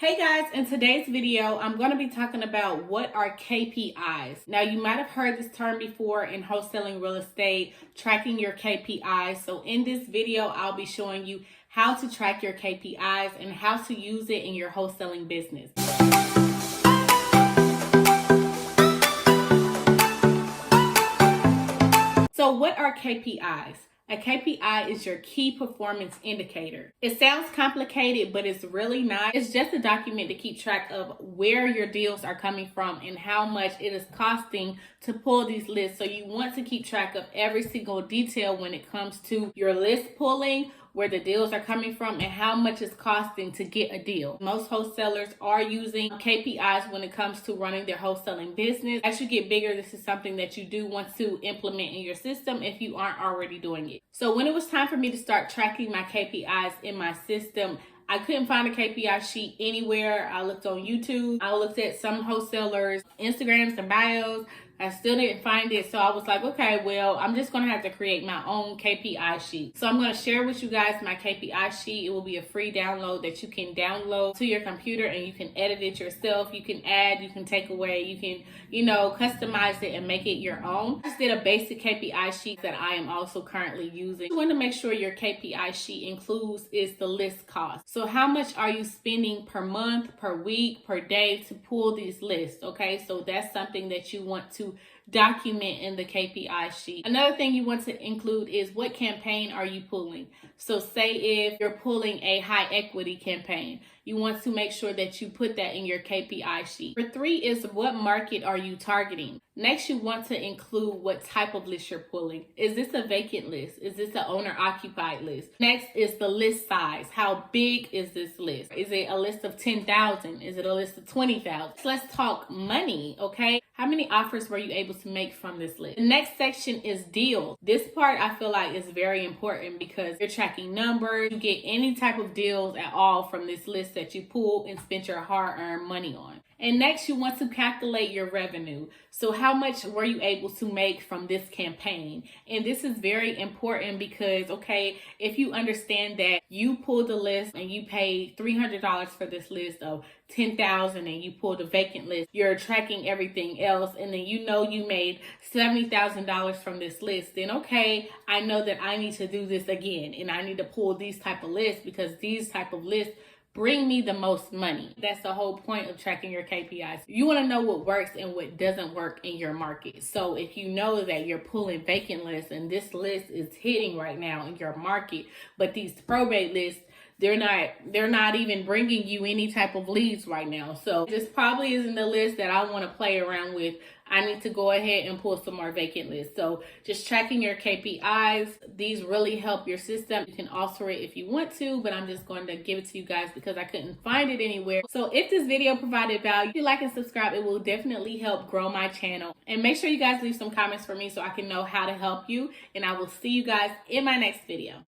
Hey guys, in today's video, I'm going to be talking about what are KPIs. Now, you might have heard this term before in wholesaling real estate, tracking your KPIs. So in this video, I'll be showing you how to track your KPIs and how to use it in your wholesaling business. So what are KPIs? A KPI is your key performance indicator. It sounds complicated, but it's really not. It's just a document to keep track of where your deals are coming from and how much it is costing to pull these lists. So you want to keep track of every single detail when it comes to your list pulling, where the deals are coming from, and how much it's costing to get a deal. Most wholesalers are using KPIs when it comes to running their wholesaling business. As you get bigger, this is something that you do want to implement in your system if you aren't already doing it. So when it was time for me to start tracking my KPIs in my system, I couldn't find a KPI sheet anywhere. I looked on YouTube. I looked at some wholesalers' Instagrams and bios. I still didn't find it. So I was like, okay, well, I'm just going to have to create my own KPI sheet. So I'm going to share with you guys my KPI sheet. It will be a free download that you can download to your computer and you can edit it yourself. You can add, you can take away, you can, customize it and make it your own. I just did a basic KPI sheet that I am also currently using. You want to make sure your KPI sheet includes is the list cost. So how much are you spending per month, per week, per day to pull these lists? Okay, so that's something that you want to document in the KPI sheet. Another thing you want to include is what campaign are you pulling. So say if you're pulling a high equity campaign, you want to make sure that you put that in your KPI sheet. Number 3 is what market are you targeting. Next, you want to include what type of list you're pulling. Is this a vacant list? Is this an owner-occupied list? Next is the list size. How big is this list? Is it a list of 10,000? Is it a list of 20,000? Let's talk money, okay? How many offers were you able to make from this list? The next section is deals. This part I feel like is very important because you're tracking numbers. You get any type of deals at all from this list that you pull and spent your hard-earned money on. And next, you want to calculate your revenue. So how much were you able to make from this campaign? And this is very important because, okay, if you understand that you pulled the list and you paid $300 for this list of 10,000 and you pulled a vacant list, you're tracking everything else, and then you made $70,000 from this list, then okay, I know that I need to do this again and I need to pull these type of lists because these type of lists bring me the most money. That's the whole point of tracking your KPIs. You want to know what works and what doesn't work in your market. So if you know that you're pulling vacant lists and this list is hitting right now in your market, but these probate lists, they're not even bringing you any type of leads right now. So this probably isn't the list that I want to play around with. I need to go ahead and pull some more vacant lists. So just tracking your KPIs, these really help your system. You can alter it if you want to, but I'm just going to give it to you guys because I couldn't find it anywhere. So if this video provided value, if you like and subscribe, it will definitely help grow my channel. And make sure you guys leave some comments for me so I can know how to help you. And I will see you guys in my next video.